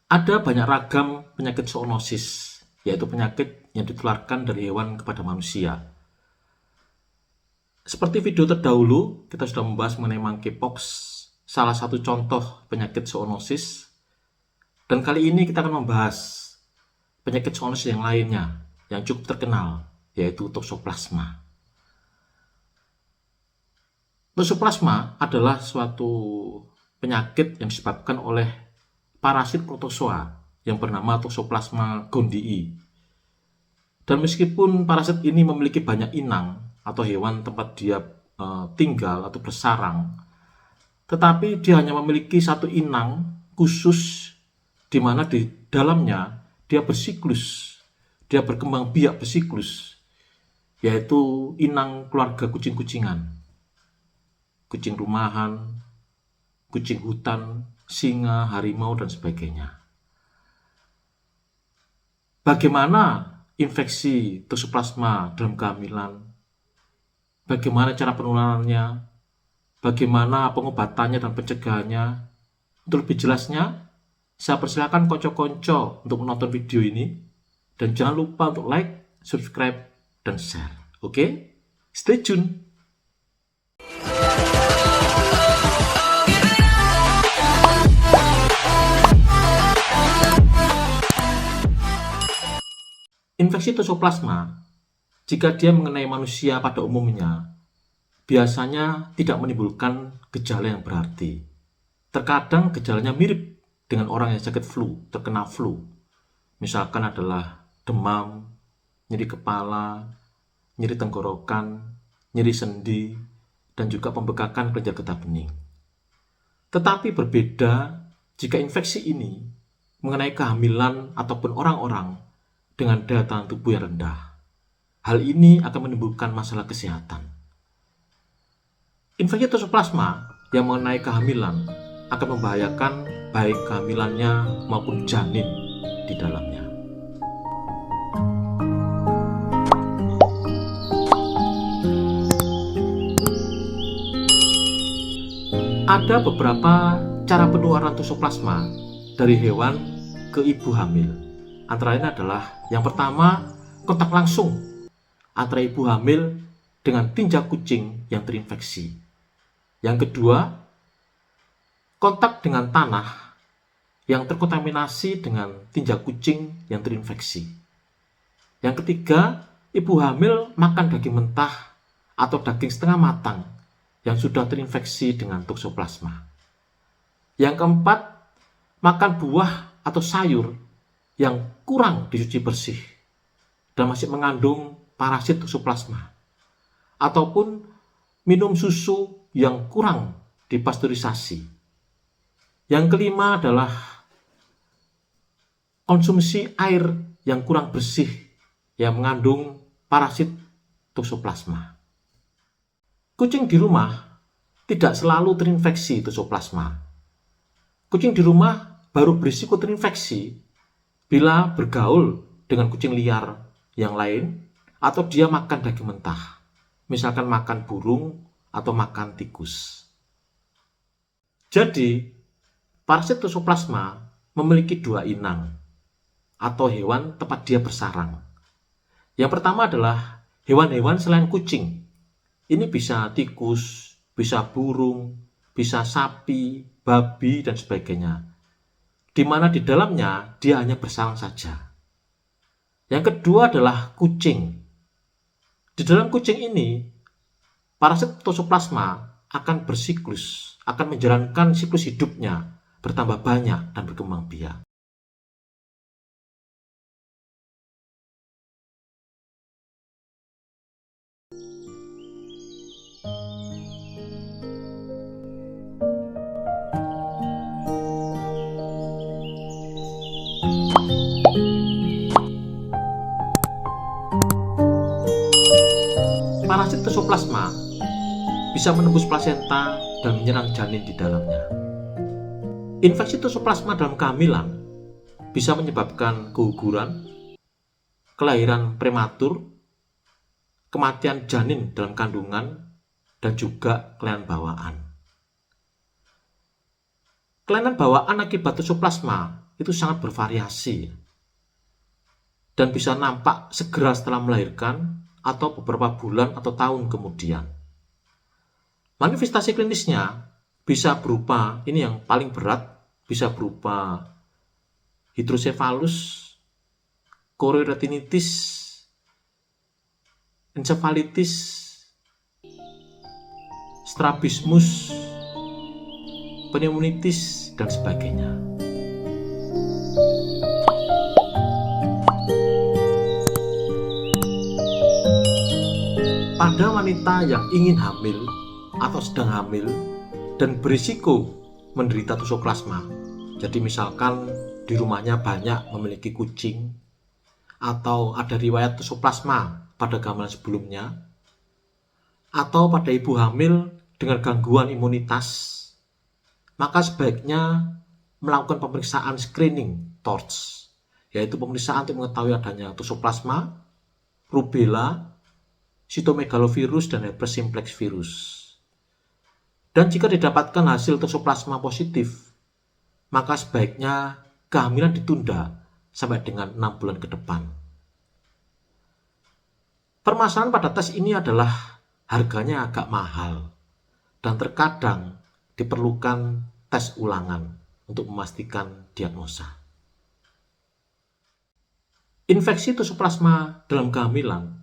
Ada banyak ragam penyakit zoonosis, yaitu penyakit yang ditularkan dari hewan kepada manusia. Seperti video terdahulu, kita sudah membahas mengenai monkeypox, salah satu contoh penyakit zoonosis. Dan kali ini kita akan membahas penyakit zoonosis yang lainnya, yang cukup terkenal, yaitu toxoplasma. Toxoplasma adalah suatu penyakit yang disebabkan oleh parasit protozoa yang bernama Toxoplasma gondii. Dan meskipun parasit ini memiliki banyak inang atau hewan tempat dia tinggal atau bersarang, tetapi dia hanya memiliki satu inang khusus di mana di dalamnya dia bersiklus, dia berkembang biak bersiklus, yaitu inang keluarga kucing-kucingan, kucing rumahan, kucing hutan, singa, harimau, dan sebagainya. Bagaimana infeksi Toxoplasma dalam kehamilan? Bagaimana cara penularannya? Bagaimana pengobatannya dan pencegahannya? Untuk lebih jelasnya, saya persilakan konco-konco untuk menonton video ini. Dan jangan lupa untuk like, subscribe, dan share. Oke? Stay tune! Infeksi Toxoplasma, jika dia mengenai manusia pada umumnya, biasanya tidak menimbulkan gejala yang berarti. Terkadang gejalanya mirip dengan orang yang sakit flu, terkena flu. Misalkan adalah demam, nyeri kepala, nyeri tenggorokan, nyeri sendi, dan juga pembekakan kelenjar getah bening. Tetapi berbeda jika infeksi ini mengenai kehamilan ataupun orang-orang dengan daya tahan tubuh yang rendah. Hal ini akan menimbulkan masalah kesehatan. Infeksi Toxoplasma yang mengenai kehamilan akan membahayakan baik kehamilannya maupun janin di dalamnya. Ada beberapa cara penularan Toxoplasma dari hewan ke ibu hamil. Antara lain adalah yang pertama, kontak langsung antara ibu hamil dengan tinja kucing yang terinfeksi. Yang kedua, kontak dengan tanah yang terkontaminasi dengan tinja kucing yang terinfeksi. Yang ketiga, ibu hamil makan daging mentah atau daging setengah matang yang sudah terinfeksi dengan Toxoplasma. Yang keempat, makan buah atau sayur yang kurang dicuci bersih dan masih mengandung parasit Toxoplasma, ataupun minum susu yang kurang dipasteurisasi. Yang kelima adalah konsumsi air yang kurang bersih yang mengandung parasit Toxoplasma. Kucing di rumah tidak selalu terinfeksi Toxoplasma. Kucing di rumah baru berisiko terinfeksi bila bergaul dengan kucing liar yang lain atau dia makan daging mentah, misalkan makan burung atau makan tikus. Jadi, parasit Toxoplasma memiliki dua inang atau hewan tempat dia bersarang. Yang pertama adalah hewan-hewan selain kucing. Ini bisa tikus, bisa burung, bisa sapi, babi, dan sebagainya, di mana di dalamnya dia hanya bersarang saja. Yang kedua adalah kucing. Di dalam kucing ini, parasit Toxoplasma akan bersiklus, akan menjalankan siklus hidupnya bertambah banyak dan berkembang biak. Parasit Toxoplasma bisa menembus plasenta dan menyerang janin di dalamnya. Infeksi Toxoplasma dalam kehamilan bisa menyebabkan keguguran, kelahiran prematur, kematian janin dalam kandungan, dan juga kelainan bawaan. Kelainan bawaan akibat Toxoplasma itu sangat bervariasi dan bisa nampak segera setelah melahirkan atau beberapa bulan atau tahun kemudian. Manifestasi klinisnya bisa berupa, ini yang paling berat, bisa berupa hidrosefalus, chorioretinitis, encephalitis, strabismus, pneumonitis, dan sebagainya. Pada wanita yang ingin hamil atau sedang hamil dan berisiko menderita toxoplasma, jadi misalkan di rumahnya banyak memiliki kucing atau ada riwayat toxoplasma pada kehamilan sebelumnya, atau pada ibu hamil dengan gangguan imunitas, maka sebaiknya melakukan pemeriksaan screening TORCH, yaitu pemeriksaan untuk mengetahui adanya toxoplasma, rubella, cytomegalovirus, dan herpes simplex virus. Dan jika didapatkan hasil toxoplasma positif, maka sebaiknya kehamilan ditunda sampai dengan 6 bulan ke depan. Permasalahan pada tes ini adalah harganya agak mahal dan terkadang diperlukan tes ulangan untuk memastikan diagnosa. Infeksi toxoplasma dalam kehamilan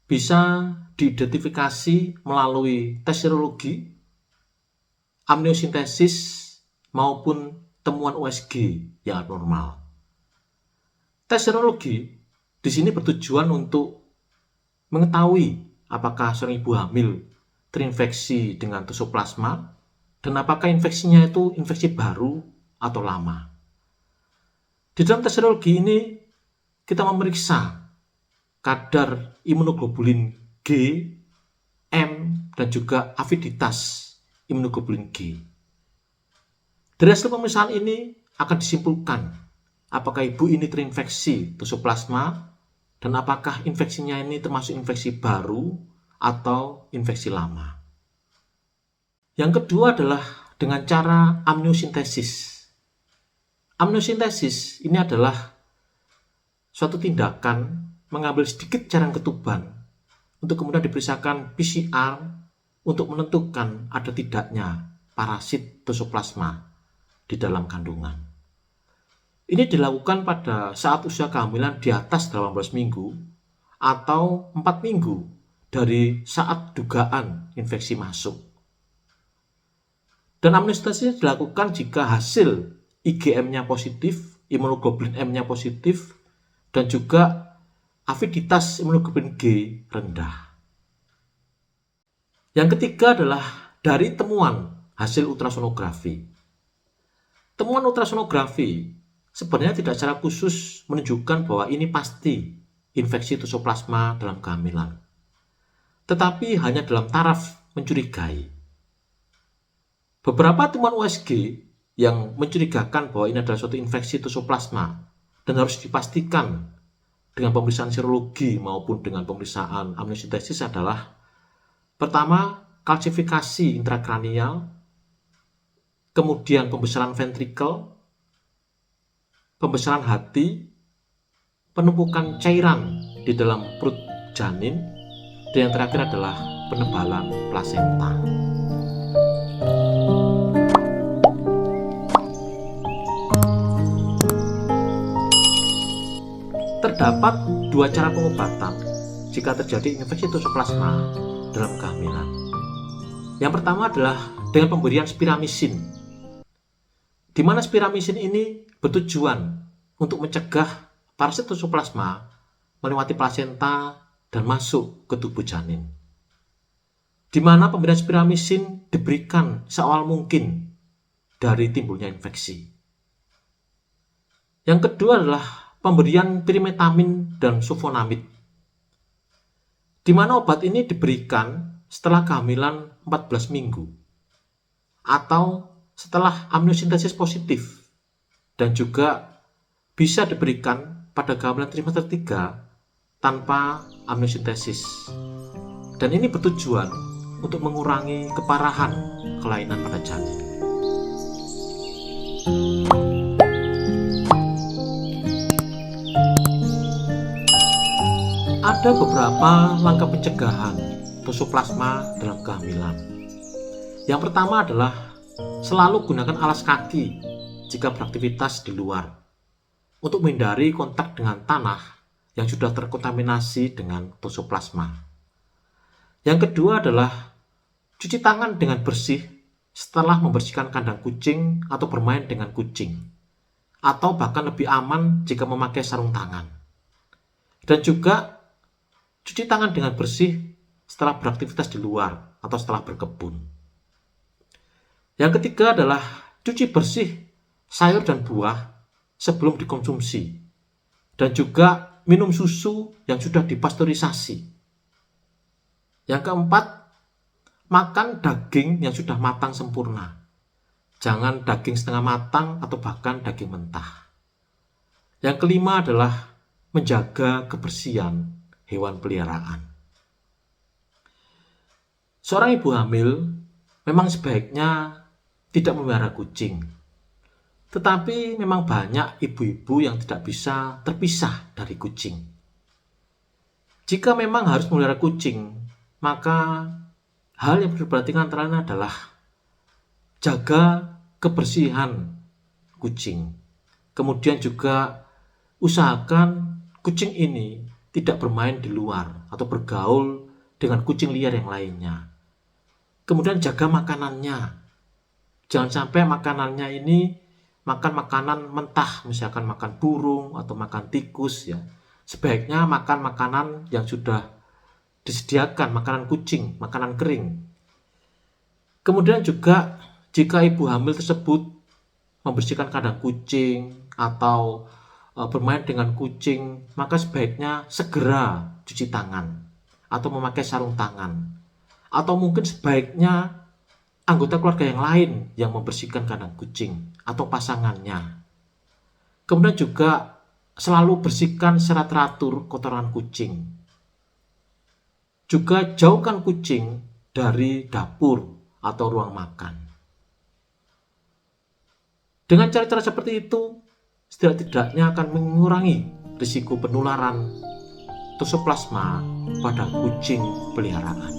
bisa diidentifikasi melalui tes serologi, amniosintesis, maupun temuan USG yang abnormal. Tes serologi di sini bertujuan untuk mengetahui apakah seorang ibu hamil terinfeksi dengan toxoplasma dan apakah infeksinya itu infeksi baru atau lama. Di dalam tes serologi ini kita memeriksa kadar imunoglobulin G, M, dan juga aviditas imunoglobulin G. Dari hasil pemeriksaan ini akan disimpulkan apakah ibu ini terinfeksi toxoplasma dan apakah infeksinya ini termasuk infeksi baru atau infeksi lama. Yang kedua adalah dengan cara amniosintesis. Amniosintesis ini adalah suatu tindakan mengambil sedikit cairan ketuban untuk kemudian diperiksakan PCR untuk menentukan ada tidaknya parasit toxoplasma di dalam kandungan. Ini dilakukan pada saat usia kehamilan di atas 18 minggu atau 4 minggu dari saat dugaan infeksi masuk. Dan amniosintesis dilakukan jika hasil IgM-nya positif, imunoglobulin M-nya positif, dan juga aviditas imunoglobulin G rendah. Yang ketiga adalah dari temuan hasil ultrasonografi. Temuan ultrasonografi sebenarnya tidak secara khusus menunjukkan bahwa ini pasti infeksi toxoplasma dalam kehamilan, tetapi hanya dalam taraf mencurigai. Beberapa temuan USG yang mencurigakan bahwa ini adalah suatu infeksi toxoplasma dan harus dipastikan dengan pemeriksaan serologi maupun dengan pemeriksaan amniosintesis adalah: pertama, kalsifikasi intrakranial, kemudian pembesaran ventrikel, pembesaran hati, penumpukan cairan di dalam perut janin, dan yang terakhir adalah penebalan plasenta. Terdapat dua cara pengobatan jika terjadi infeksi toxoplasma dalam kehamilan. Yang pertama adalah dengan pemberian spiramisin, di mana spiramisin ini bertujuan untuk mencegah parasit toxoplasma melewati plasenta dan masuk ke tubuh janin. Di mana pemberian spiramisin diberikan seawal mungkin dari timbulnya infeksi. Yang kedua adalah pemberian pirimetamin dan sulfonamid, di mana obat ini diberikan setelah kehamilan 14 minggu atau setelah amniosintesis positif, dan juga bisa diberikan pada kehamilan trimester 3 tanpa amniosintesis. Dan ini bertujuan untuk mengurangi keparahan kelainan pada janin. Ada beberapa langkah pencegahan toxoplasma dalam kehamilan. Yang pertama adalah selalu gunakan alas kaki jika beraktivitas di luar untuk menghindari kontak dengan tanah yang sudah terkontaminasi dengan toxoplasma. Yang kedua adalah cuci tangan dengan bersih setelah membersihkan kandang kucing atau bermain dengan kucing, atau bahkan lebih aman jika memakai sarung tangan. Dan juga cuci tangan dengan bersih setelah beraktivitas di luar atau setelah berkebun. Yang ketiga adalah cuci bersih sayur dan buah sebelum dikonsumsi, dan juga minum susu yang sudah dipasteurisasi. Yang keempat, makan daging yang sudah matang sempurna. Jangan daging setengah matang atau bahkan daging mentah. Yang kelima adalah menjaga kebersihan hewan peliharaan. Seorang ibu hamil memang sebaiknya tidak memelihara kucing. Tetapi memang banyak ibu-ibu yang tidak bisa terpisah dari kucing. Jika memang harus memelihara kucing, maka hal yang perlu diperhatikan antara lain adalah jaga kebersihan kucing. Kemudian juga usahakan kucing ini tidak bermain di luar atau bergaul dengan kucing liar yang lainnya. Kemudian jaga makanannya. Jangan sampai makanannya ini makan makanan mentah, misalkan makan burung atau makan tikus ya. Sebaiknya makan makanan yang sudah disediakan, makanan kucing, makanan kering. Kemudian juga jika ibu hamil tersebut membersihkan kandang kucing atau bermain dengan kucing, maka sebaiknya segera cuci tangan atau memakai sarung tangan, atau mungkin sebaiknya anggota keluarga yang lain yang membersihkan kandang kucing atau pasangannya. Kemudian juga selalu bersihkan secara teratur kotoran kucing. Juga jauhkan kucing dari dapur atau ruang makan. Dengan cara-cara seperti itu, setidak-tidaknya akan mengurangi risiko penularan toxoplasma pada kucing peliharaan.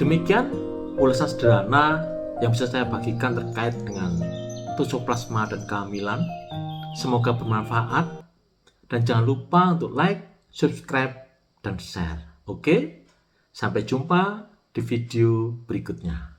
Demikian ulasan sederhana yang bisa saya bagikan terkait dengan toxoplasma dan kehamilan. Semoga bermanfaat, dan jangan lupa untuk like, subscribe, dan share. Oke? Sampai jumpa di video berikutnya.